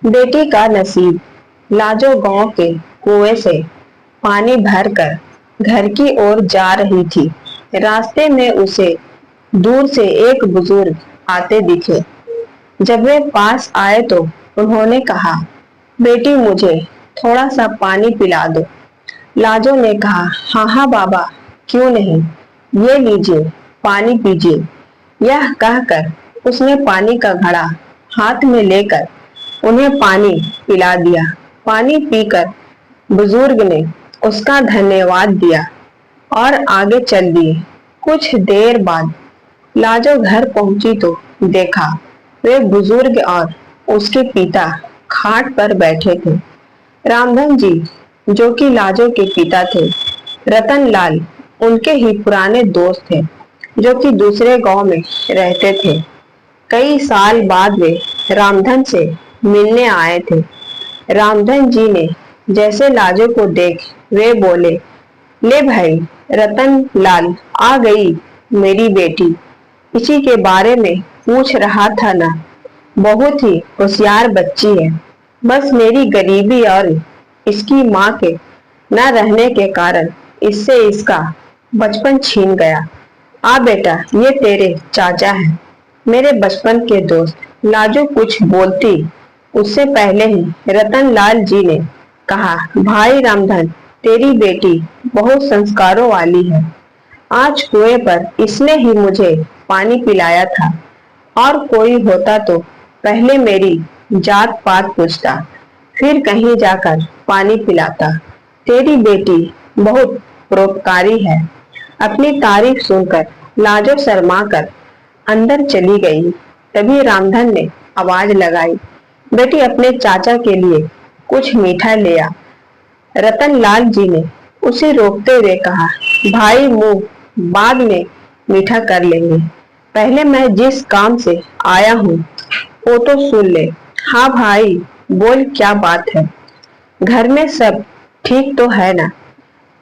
बेटी का नसीब। लाजो गांव के कुएं से पानी भरकर घर की ओर जा रही थी। रास्ते में उसे दूर से एक बुजुर्ग आते दिखे। जब वे पास आए तो उन्होंने कहा, बेटी मुझे थोड़ा सा पानी पिला दो। लाजो ने कहा, हाँ हाँ बाबा, क्यों नहीं, ये लीजिए, पानी पीजिए। यह कहकर उसने पानी का घड़ा हाथ में लेकर उन्हें पानी पिला दिया। पानी पीकर बुजुर्ग ने उसका धन्यवाद दिया और आगे चल दिए। कुछ देर बाद लाजो घर पहुंची तो देखा वे बुजुर्ग और उसके पिता खाट पर बैठे थे। रामधन जी, जो कि लाजो के पिता थे, रतन लाल उनके ही पुराने दोस्त थे, जो कि दूसरे गांव में रहते थे। कई साल बाद वे रामधन से मिलने आए थे। रामधन जी ने जैसे लाजो को देख वे बोले, ले भाई रतन लाल, आ गई मेरी बेटी। इसी के बारे में पूछ रहा था ना, बहुत ही होशियार बच्ची है। बस मेरी गरीबी और इसकी माँ के न रहने के कारण इससे इसका बचपन छीन गया। आ बेटा, ये तेरे चाचा हैं, मेरे बचपन के दोस्त। लाजो कुछ बोलती उससे पहले ही रतन लाल जी ने कहा, भाई रामधन, तेरी बेटी बहुत संस्कारों वाली है। आज कुएं पर इसने ही मुझे पानी पिलाया था, और कोई होता तो पहले मेरी जात पात पूछता, फिर कहीं जाकर पानी पिलाता। तेरी बेटी बहुत परोपकारी है। अपनी तारीफ सुनकर लाजो शर्मा कर अंदर चली गई। तभी रामधन ने आवाज लगाई, बेटी अपने चाचा के लिए कुछ मीठा ले आ। रतन लाल जी ने उसे रोकते हुए कहा, भाई मुंह बाद में मीठा कर लेंगे, पहले मैं जिस काम से आया हूँ वो तो सुन ले। हाँ भाई, बोल, क्या बात है? घर में सब ठीक तो है ना?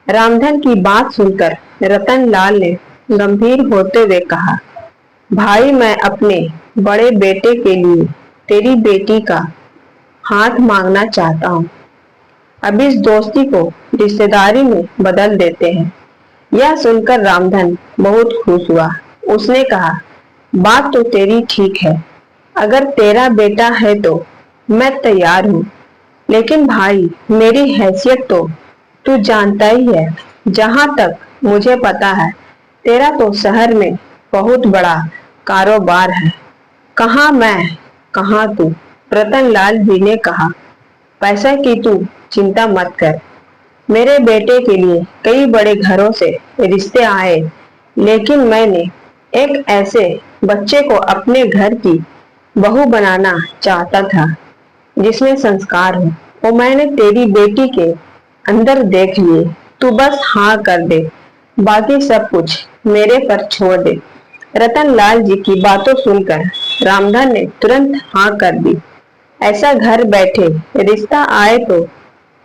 रामधन की बात सुनकर रतन लाल ने गंभीर होते हुए कहा, भाई मैं अपने बड़े बेटे के लिए तेरी बेटी का हाथ मांगना चाहता हूँ। अब इस दोस्ती को रिश्तेदारी में बदल देते हैं। यह सुनकर रामधन बहुत खुश हुआ। उसने कहा, बात तो तेरी ठीक है, अगर तेरा बेटा है तो मैं तैयार हूँ। लेकिन भाई, मेरी हैसियत तो तू जानता ही है। जहां तक मुझे पता है, तेरा तो शहर में बहुत बड़ा कारोबार है। कहाँ मैं, कहाँ तू? रतन लाल जी ने कहा, पैसा की तू चिंता मत कर। मेरे बेटे के लिए कई बड़े घरों से रिश्ते आए, लेकिन मैंने एक ऐसे बच्चे को अपने घर की बहू बनाना चाहता था जिसमें संस्कार हो। वो मैंने तेरी बेटी के अंदर देख लिए। तू बस हाँ कर दे, बाकी सब कुछ मेरे पर छोड़ दे। रतन लाल जी की बातों सुनकर रामधन ने तुरंत हाँ कर दी। ऐसा घर बैठे रिश्ता आए तो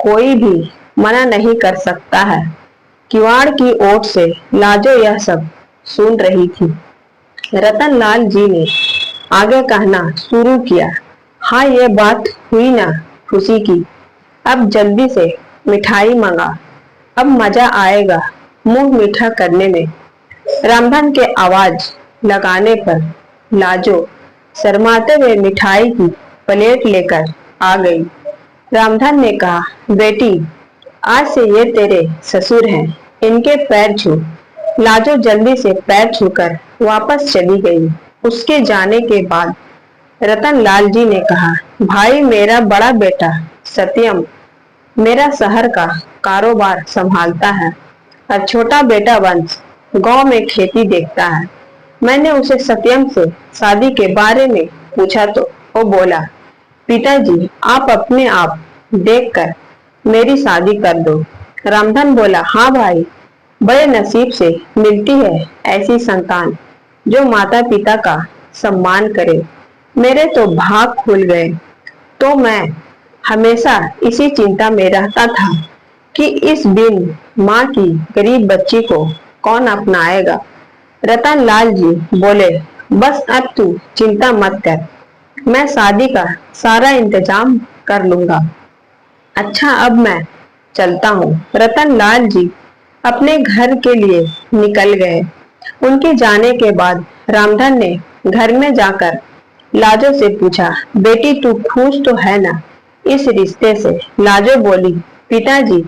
कोई भी मना नहीं कर सकता है। किवाड़ की ओट से लाजो यह सब सुन रही थी। रतन लाल जी ने आगे कहना शुरू किया, हाँ ये बात हुई ना खुशी की। अब जल्दी से मिठाई मंगा, अब मजा आएगा मुंह मीठा करने में। रामधन के आवाज लगाने पर लाजो शर्माते हुए मिठाई की प्लेट लेकर आ गई। रामधन ने कहा, बेटी आज से ये तेरे ससुर हैं, इनके पैर छू। लाजो जल्दी से पैर छूकर वापस चली गई। उसके जाने के बाद रतन लाल जी ने कहा, भाई मेरा बड़ा बेटा सत्यम मेरा शहर का कारोबार संभालता है और छोटा बेटा वंश गांव में खेती देखता है। मैंने उसे सत्यम से शादी के बारे में पूछा तो वो बोला, पिताजी आप अपने आप देखकर मेरी शादी कर दो। रामधन बोला, हाँ भाई, बड़े नसीब से मिलती है ऐसी संतान जो माता पिता का सम्मान करे। मेरे तो भाग खुल गए। तो मैं हमेशा इसी चिंता में रहता था कि इस बिन माँ की गरीब बच्ची को कौन अपनाएगा। रतन लाल जी बोले, बस अब तू चिंता मत कर, मैं शादी का सारा इंतजाम कर लूंगा। अच्छा, अब मैं चलता हूँ। रतन लाल जी अपने घर के लिए निकल गए। उनके जाने के बाद रामधन ने घर में जाकर लाजो से पूछा, बेटी तू खुश तो है ना इस रिश्ते से? लाजो बोली, पिताजी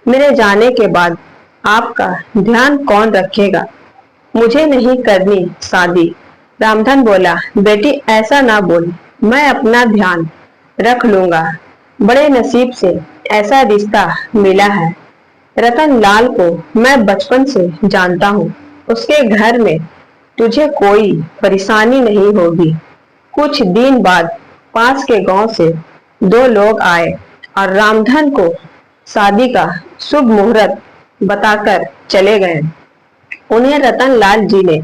मेरे जाने के बाद आपका ध्यान कौन रखेगा? मुझे नहीं करनी शादी। रामधन बोला, बेटी ऐसा ना बोल, मैं अपना ध्यान रख लूंगा। बड़े नसीब से ऐसा रिश्ता मिला है। रतन लाल को मैं बचपन से जानता हूँ। उसके घर में तुझे कोई परेशानी नहीं होगी। कुछ दिन बाद पास के गांव से दो लोग आए और रामधन को शादी का शुभ मुहूर्त बताकर चले गए। उन्हें रतन लाल जी ने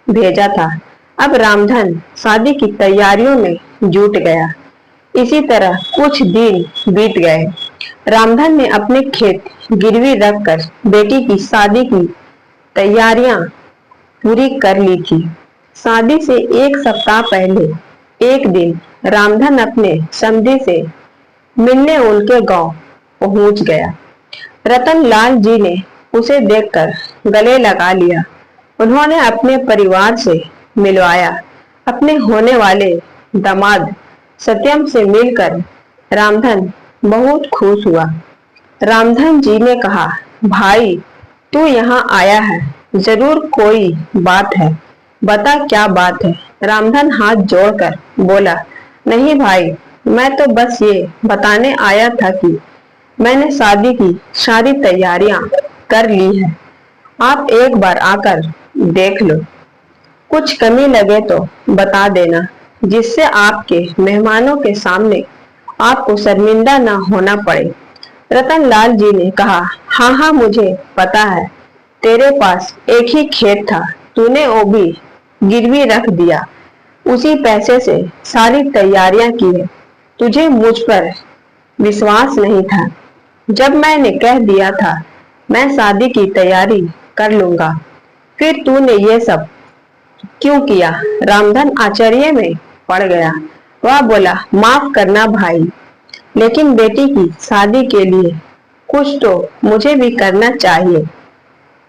भेजा था। अब रामधन शादी की तैयारियों में जुट गया। इसी तरह कुछ दिन बीत गए। रामधन ने अपने खेत गिरवी रखकर बेटी की शादी की तैयारियां पूरी कर ली थी। शादी से एक सप्ताह पहले एक दिन रामधन अपने समधी से मिलने उनके गांव पहुंच गया। रतन लाल जी ने उसे देखकर गले लगा लिया। उन्होंने अपने परिवार से मिलवाया। अपने होने वाले दामाद सत्यम से मिलकर रामधन बहुत खुश हुआ। रामधन जी ने कहा, भाई तू यहाँ आया है, जरूर कोई बात है, बता क्या बात है? रामधन हाथ जोड़कर बोला, नहीं भाई, मैं तो बस ये बताने आया था कि मैंने शादी की सारी तैयारियां कर ली है। आप एक बार आकर देख लो। कुछ कमी लगे तो बता देना, जिससे आपके मेहमानों के सामने आपको शर्मिंदा ना होना पड़े। रतन लाल जी ने कहा, हाँ हाँ मुझे पता है, तेरे पास एक ही खेत था, तूने वो भी गिरवी रख दिया। उसी पैसे से सारी तैयारियां की है। तुझे मुझ पर विश्वास नहीं था। जब मैंने कह दिया था मैं शादी की तैयारी कर लूंगा, फिर तूने ये सब क्यों किया? रामधन आश्चर्य में पड़ गया। वह बोला, माफ करना भाई, लेकिन बेटी की शादी के लिए कुछ तो मुझे भी करना चाहिए।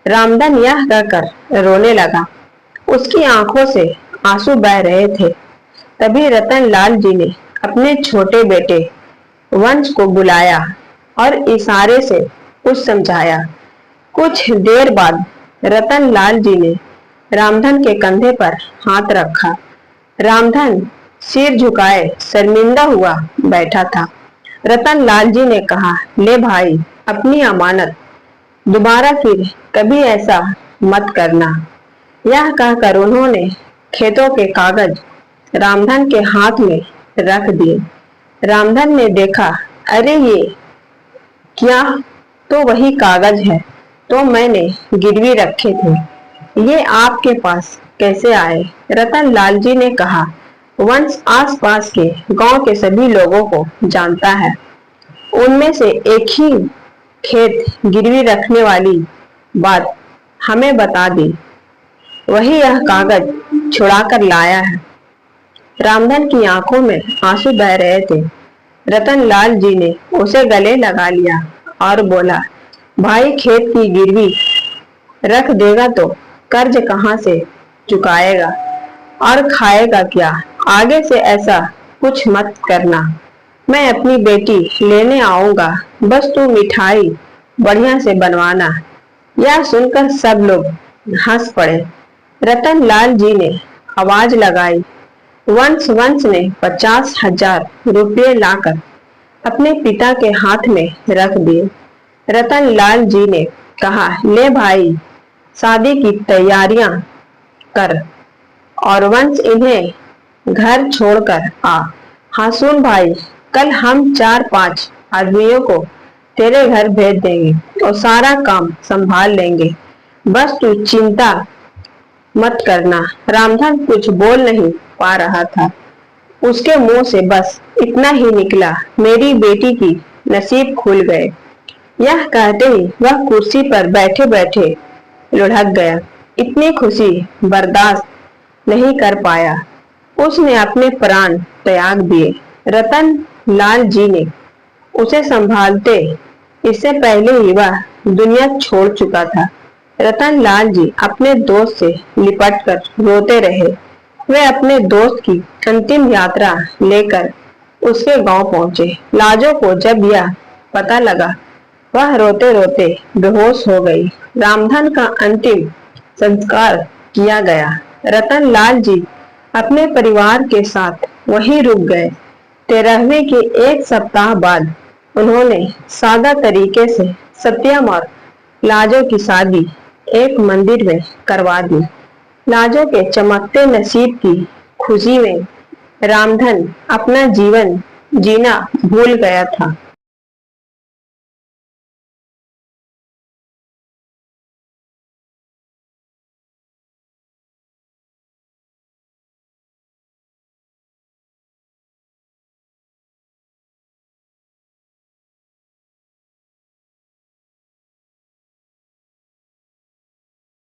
रामधन यह कहकर रोने लगा। उसकी आंखों से आंसू बह रहे थे। तभी रतन लाल जी ने अपने छोटे बेटे वंश को बुलाया और इशारे से कुछ समझाया। कुछ देर बाद रतन लाल जी ने रामधन के कंधे पर हाथ रखा। रामधन सिर झुकाए शर्मिंदा हुआ बैठा था। रतन लाल जी ने कहा, ले भाई अपनी अमानत, दोबारा फिर कभी ऐसा मत करना। यह कहकर उन्होंने खेतों के कागज रामधन के हाथ में रख दिए। रामधन ने देखा, अरे ये क्या, तो वही कागज है तो मैंने गिरवी रखे थे, ये आपके पास कैसे आए? रतन लाल जी ने कहा, वंश आसपास के गांव के सभी लोगों को जानता है। उनमें से एक ही खेत गिरवी रखने वाली बात हमें बता दी, वही यह कागज छुड़ा कर लाया है। रामधन की आंखों में आंसू बह रहे थे। रतन लाल जी ने उसे गले लगा लिया और बोला, भाई खेत की गिरवी रख देगा तो कर्ज कहाँ से चुकाएगा और खाएगा क्या? आगे से ऐसा कुछ मत करना। मैं अपनी बेटी लेने आऊंगा, बस तू मिठाई बढ़िया से बनवाना। यह सुनकर सब लोग हंस पड़े। रतन लाल जी ने आवाज लगाई। वंश ने 50,000 रुपये लाकर अपने पिता के हाथ में रख दिए। रतन लाल जी ने कहा, ले भाई शादी की तैयारियां कर और वंश इन्हें घर छोड़कर आ। हाँ सुन भाई, कल हम 4-5 आदमियों को तेरे घर भेज देंगे और सारा काम संभाल लेंगे, बस तू चिंता मत करना। रामधन कुछ बोल नहीं पा रहा था। उसके मुंह से बस इतना ही निकला, मेरी बेटी की नसीब खुल गए। यह कहते ही वह कुर्सी पर बैठे बैठे लुढ़क गया। इतनी खुशी बर्दाश्त नहीं कर पाया। उसने अपने प्राण त्याग दिए। रतन लाल जी ने उसे संभालते, इससे पहले ही वह दुनिया छोड़ चुका था। रतन लाल जी अपने दोस्त से लिपट कर रोते रहे। वे अपने दोस्त की अंतिम यात्रा लेकर उसके गांव पहुंचे। लाजो को जब यह पता लगा, वह रोते रोते बेहोश हो गई। रामधन का अंतिम संस्कार किया गया। रतन लाल जी अपने परिवार के साथ वहीं रुक गए। 13वें के एक सप्ताह बाद उन्होंने सादा तरीके से सत्यम और लाजो की शादी एक मंदिर में करवा दी। लाजो के चमकते नसीब की खुशी में रामधन अपना जीवन जीना भूल गया था।